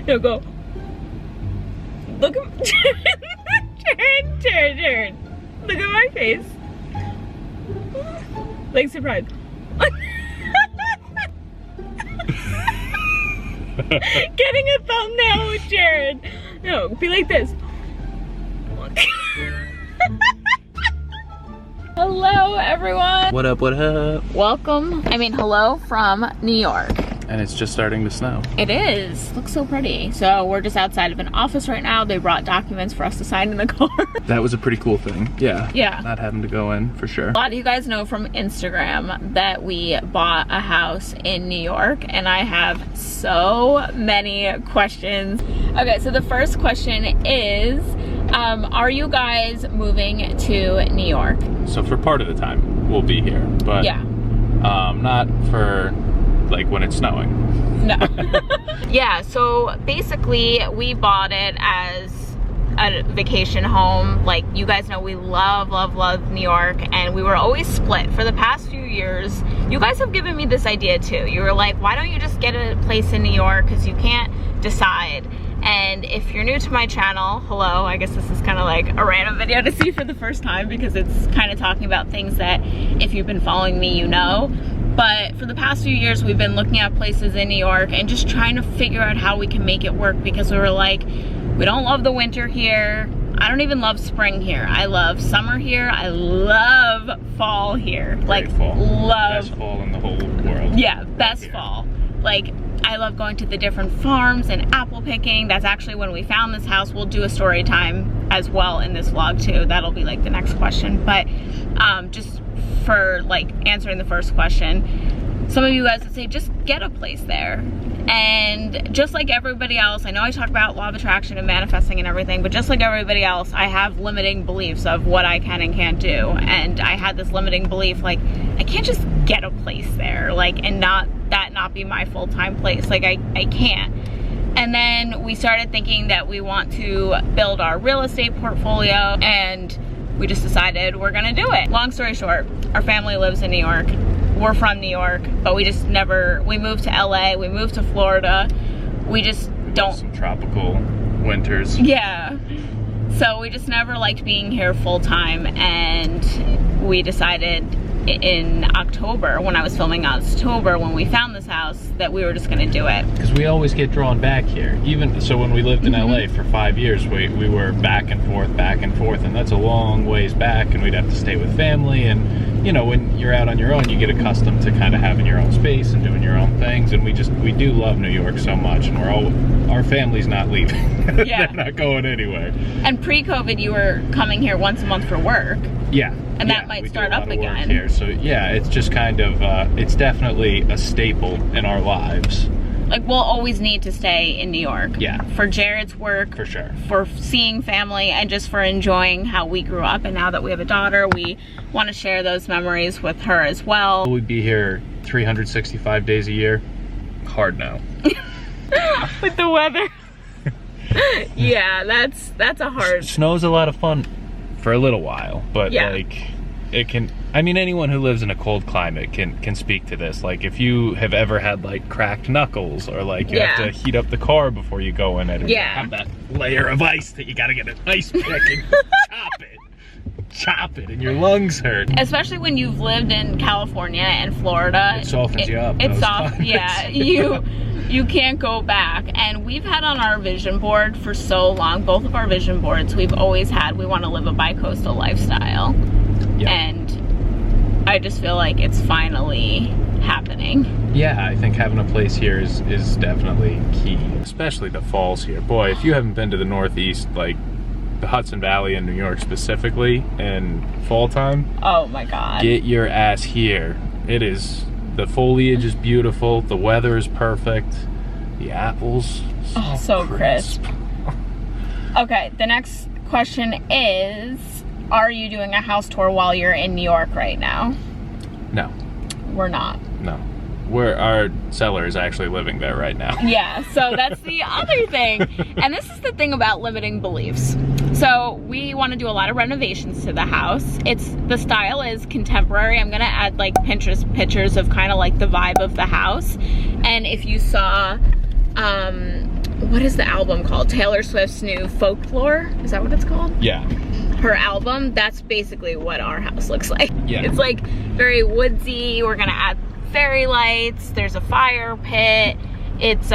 No, go. Look at Jared. Look at my face. Like surprise. Getting a thumbnail with Jared. No, be like this. Hello everyone. What up, what up? Welcome, hello from New York. And it's just starting to snow. It is. Looks so pretty. So we're just outside of an office right now. They brought documents for us to sign in the car. That was a pretty cool thing. Yeah. Yeah. Not having to go in, for sure. A lot of you guys know from Instagram that we bought a house in New York, and I have so many questions. Okay, so the first question is, are you guys moving to New York? So for part of the time, we'll be here. But yeah. Not for like when it's snowing. No. Yeah, so basically we bought it as a vacation home. Like, you guys know we love New York, and we were always split for the past few years. You guys have given me this idea too. You were like, why don't you just get a place in New York, because you can't decide. And if you're new to my channel, hello, I guess this is kind of like a random video to see for the first time, because it's kind of talking about things that if you've been following me, you know. But for the past few years, we've been looking at places in New York and just trying to figure out how we can make it work, because we were like, we don't love the winter here. I don't even love spring here. I love summer here. I love fall here. Great fall. Love. Best fall in the whole world. Yeah, best fall. Like, I love going to the different farms and apple picking. That's actually when we found this house. We'll do a story time as well in this vlog too. That'll be like the next question. But just for like answering the first question, some of you guys would say just get a place there. And just like everybody else, I know I talk about law of attraction and manifesting and everything, but just like everybody else, I have limiting beliefs of what I can and can't do. And I had this limiting belief, like, I can't just get a place there, like, and not be my full-time place. Like, I can't. And then we started thinking that we want to build our real estate portfolio, and we just decided we're gonna do it. Long story short, our family lives in New York. We're from New York, but we just never, we moved to LA, we moved to Florida. We just don't. Some tropical winters. Yeah. So we just never liked being here full time, and we decided in October, when I was filming October, when we found this house, that we were just gonna do it. Because we always get drawn back here. Even so, when we lived in LA for 5 years, we were back and forth, and that's a long ways back, and we'd have to stay with family. And you know, when you're out on your own, you get accustomed to kind of having your own space and doing your own things. And we do love New York so much, and our family's not leaving. Yeah. They're not going anywhere. And pre-COVID, you were coming here once a month for work. Yeah. And that might start up again. Here. So yeah, it's just kind of, it's definitely a staple in our lives. Like, we'll always need to stay in New York. Yeah. For Jared's work. For sure. For seeing family, and just for enjoying how we grew up. And now that we have a daughter, we want to share those memories with her as well. Will we be here 365 days a year? Hard no. With the weather. Yeah, that's a hard. Snow's a lot of fun for a little while, but yeah. Like, it can, I mean, anyone who lives in a cold climate can speak to this. Like, if you have ever had like cracked knuckles, or like you have to heat up the car before you go in it, and you have that layer of ice that you gotta get an ice pick and chop it, and your lungs hurt. Especially when you've lived in California and Florida. It softens you up. It's soft, yeah. You can't go back. And we've had on our vision board for so long, both of our vision boards, we've always had, we want to live a bi-coastal lifestyle. Yep. And I just feel like it's finally happening. Yeah, I think having a place here is definitely key. Especially the falls here. Boy, if you haven't been to the Northeast, like the Hudson Valley in New York specifically, in fall time. Oh my God. Get your ass here. It is, the foliage is beautiful, the weather is perfect, the apples so crisp. Okay, the next question is, are you doing a house tour while you're in New York right now? No. We're not. No. Our seller is actually living there right now. Yeah, so that's the other thing. And this is the thing about limiting beliefs. So we want to do a lot of renovations to the house. The style is contemporary. I'm gonna add like Pinterest pictures of kind of like the vibe of the house. And if you saw what is the album called? Taylor Swift's new Folklore? Is that what it's called? Yeah. Her album, that's basically what our house looks like. Yeah. It's like very woodsy. We're gonna add fairy lights. There's a fire pit. It's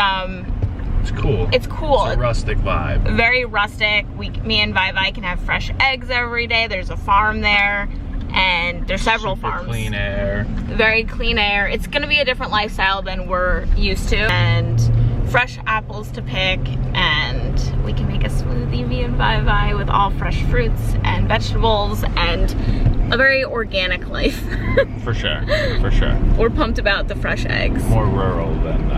cool. It's cool. It's a rustic vibe. Very rustic. Me and Vi can have fresh eggs every day. There's a farm there, and there's several farms. Clean air. Very clean air. It's gonna be a different lifestyle than we're used to, and fresh apples to pick, and we can make a smoothie, me and Vi, with all fresh fruits and vegetables, and a very organic life. For sure, for sure. We're pumped about the fresh eggs. More rural than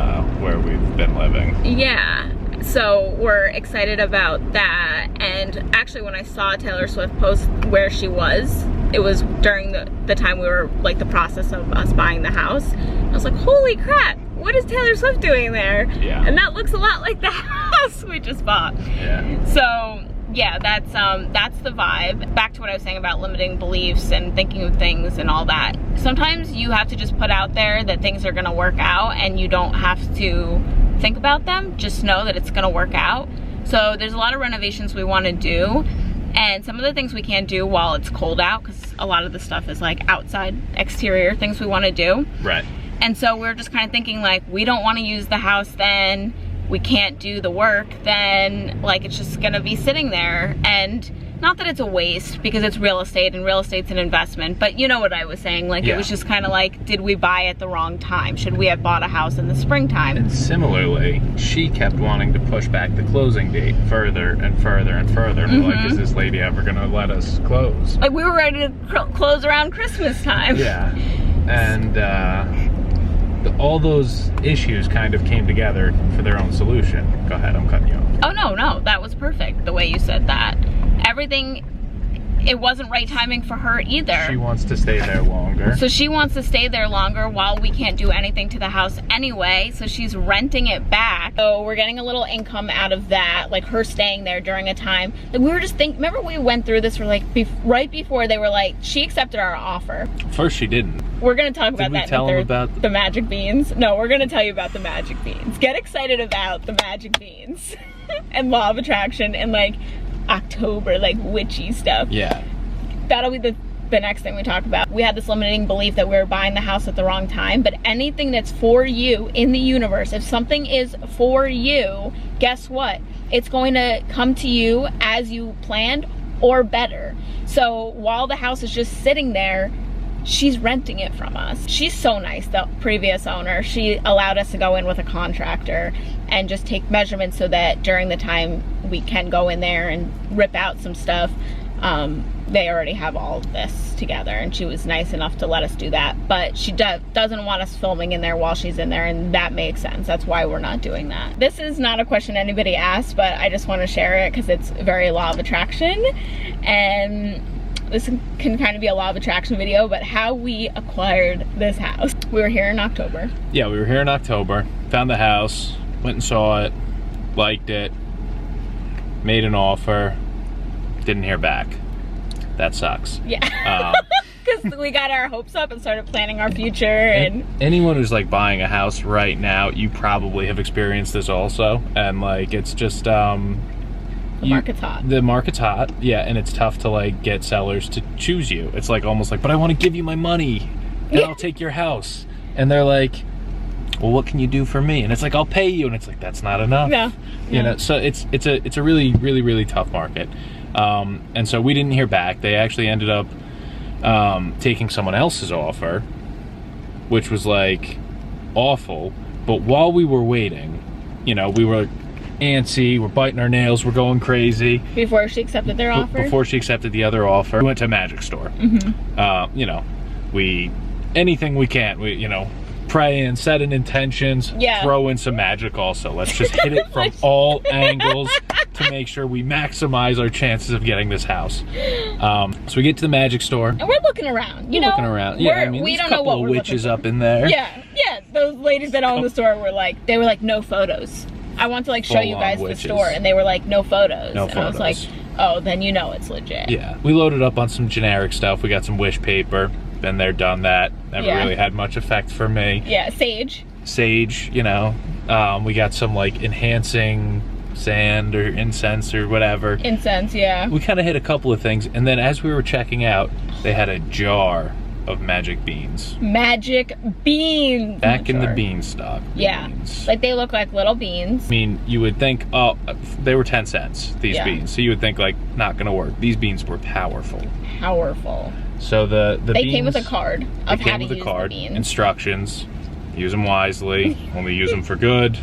where we've been living. Yeah, so we're excited about that. And actually, when I saw Taylor Swift post where she was, it was during the time we were, like, the process of us buying the house. I was like, holy crap, what is Taylor Swift doing there? Yeah. And that looks a lot like the house we just bought. Yeah. So yeah, that's the vibe. Back to what I was saying about limiting beliefs and thinking of things and all that. Sometimes you have to just put out there that things are gonna work out, and you don't have to think about them. Just know that it's gonna work out. So there's a lot of renovations we wanna do, and some of the things we can't do while it's cold out, because a lot of the stuff is like outside exterior things we wanna do. Right. And so we're just kind of thinking, like, we don't want to use the house then, we can't do the work then, like, it's just gonna be sitting there. And not that it's a waste, because it's real estate, and real estate's an investment, but you know what I was saying, like, yeah. It was just kind of like, did we buy at the wrong time? Should we have bought a house in the springtime? And similarly, she kept wanting to push back the closing date further and further and further. And we're like, is this lady ever gonna let us close? Like, we were ready to close around Christmas time. Yeah. And all those issues kind of came together for their own solution. Go ahead, I'm cutting you off. Oh, no, that was perfect, the way you said that. Everything, it wasn't right timing for her either. She wants to stay there longer. So she wants to stay there longer while we can't do anything to the house anyway, so she's renting it back. So we're getting a little income out of that, like her staying there during a time. Like, we were just thinking, remember we went through this, we're like, right before they were like, she accepted our offer. First she didn't. We're gonna talk about that tell them about the magic beans. No, we're gonna tell you about the magic beans. Get excited about the magic beans and law of attraction and like October, like witchy stuff. Yeah. That'll be the next thing we talk about. We had this limiting belief that we were buying the house at the wrong time, but anything that's for you in the universe, if something is for you, guess what? It's going to come to you as you planned or better. So while the house is just sitting there, she's renting it from us. She's so nice, the previous owner. She allowed us to go in with a contractor and just take measurements so that during the time we can go in there and rip out some stuff. They already have all of this together, and she was nice enough to let us do that. But she doesn't want us filming in there while she's in there, and that makes sense. That's why we're not doing that. This is not a question anybody asked, but I just want to share it because it's very law of attraction. And this can kind of be a law of attraction video, but how we acquired this house. We were here in October. Yeah, we were here in October, found the house, went and saw it, liked it, made an offer, didn't hear back. That sucks. Yeah. Because we got our hopes up and started planning our future. And anyone who's like buying a house right now, you probably have experienced this also. And like, it's just, the market's hot. The market's hot, yeah, and it's tough to like get sellers to choose you. It's like almost like, but I want to give you my money and I'll take your house. And they're like, well, what can you do for me? And it's like, I'll pay you. And it's like, that's not enough. No. You know, so it's a really, really, really tough market. And so we didn't hear back. They actually ended up taking someone else's offer, which was like awful. But while we were waiting, you know, we were antsy, we're biting our nails, we're going crazy. Before she accepted their offer? Before she accepted the other offer, we went to a magic store. You know, anything we can, you know, pray and set in intentions, throw in some magic also. Let's just hit it from all angles to make sure we maximize our chances of getting this house. So we get to the magic store. And we're looking around, you know? Looking around. Yeah, I mean, we there's don't a couple of witches up in there. Yeah, those ladies that own the store were like, no photos. I want to like show you guys the store, and they were like, no photos. No and photos. I was like, oh, then you know it's legit. Yeah, we loaded up on some generic stuff. We got some wish paper. Been there, done that. Never really had much effect for me. Yeah, sage. sage, you know. We got some like enhancing sand or incense or whatever. Incense, yeah. We kind of hit a couple of things, and then as we were checking out, they had a jar of magic beans. Magic beans! Back in the beanstalk. Yeah. Beans. Like, they look like little beans. I mean, you would think, oh, they were 10 cents, these Yeah. beans. So you would think, like, not gonna work. These beans were powerful. Powerful. So the They beans, came with a card of how to use the card, the beans. instructions. Use them wisely. Only use them for good.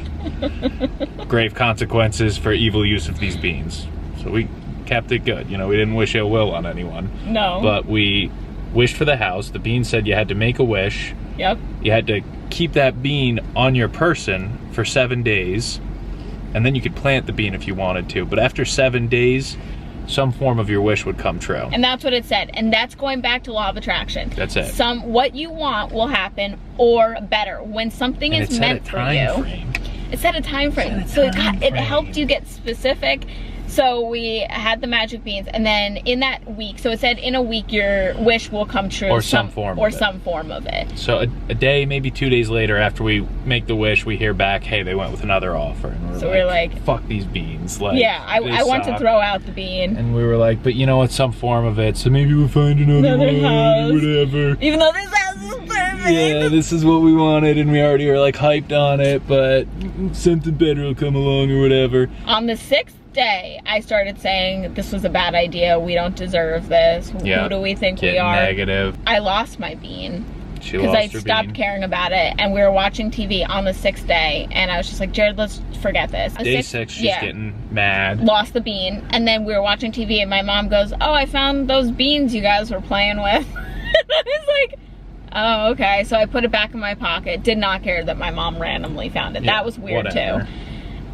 Grave consequences for evil use of these beans. So we kept it good. You know, we didn't wish ill will on anyone. No. But we wished for the house. The bean said you had to make a wish. Yep. You had to keep that bean on your person for 7 days. And then you could plant the bean if you wanted to. But after 7 days, some form of your wish would come true. And that's what it said. And that's going back to law of attraction. That's it. What you want will happen, or better. When something And is meant for you. frame. It set a time frame. So it helped you get specific. So we had the magic beans, and then in that week, so it said in a week your wish will come true. Or some form of it. So a day, maybe 2 days later, after we make the wish, we hear back, hey, they went with another offer. And we're like, fuck these beans. Like, yeah, I want to throw out the bean. And we were like, but you know what, some form of it, so maybe we'll find another one, house. or whatever. Even though this house is perfect. Yeah, this is what we wanted, and we already were like hyped on it, but something better will come along or whatever. On the 6th day, I started saying this was a bad idea. We don't deserve this. Yeah. Who do we think Get we are? Negative. I lost my bean. She Because lost I her stopped bean. caring about it, and we were watching TV on the 6th day, and I was just like, Jared, let's forget this. Day 6, she's getting mad. Lost the bean, and then we were watching TV, and my mom goes, oh, I found those beans you guys were playing with. And I was like, oh, okay. So I put it back in my pocket. Did not care that my mom randomly found it. Yeah, that was weird whatever. too.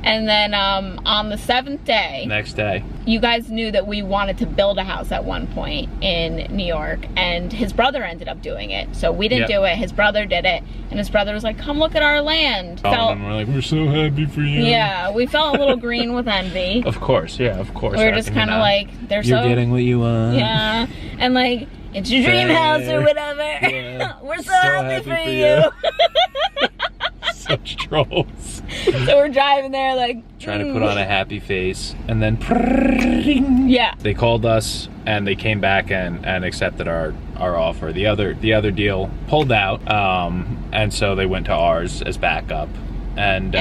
And then on the 7th day, Next day. you guys knew that we wanted to build a house at one point in New York, and his brother ended up doing it. So we didn't do it, his brother did it, and his brother was like, come look at our land. And we're like, we're so happy for you. Yeah, we felt a little green with envy. Of course, yeah, of course. We were just kind of like, you're getting what you want. Yeah, and like, it's your dream house or whatever. Yeah. We're so happy for you. Such trolls. So we're driving there like trying to put on a happy face, and then yeah, they called us and they came back and accepted our offer. The other deal pulled out, and so they went to ours as backup. And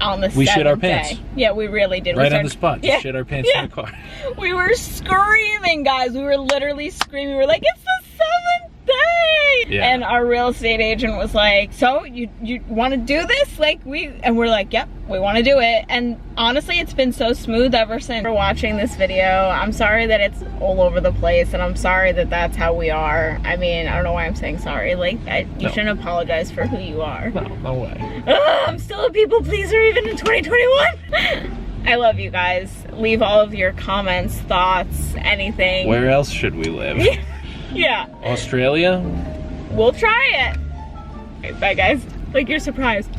on the we shit our 7th pants. day. Yeah, we really did. Right on the spot. Yeah. Shit our pants in the car. We were screaming, guys. We were literally screaming. We were like, it's the 7th day. Yeah. And our real estate agent was like, so you want to do this? And we're like, yep, we want to do it. And honestly, it's been so smooth ever since. We're watching this video. I'm sorry that it's all over the place, and I'm sorry that that's how we are. I mean, I don't know why I'm saying sorry. Like, you shouldn't apologize for who you are. No way. I'm still a people pleaser even in 2021. I love you guys. Leave all of your comments, thoughts, anything. Where else should we live? Yeah. Australia? We'll try it. Okay, bye guys. Like, you're surprised.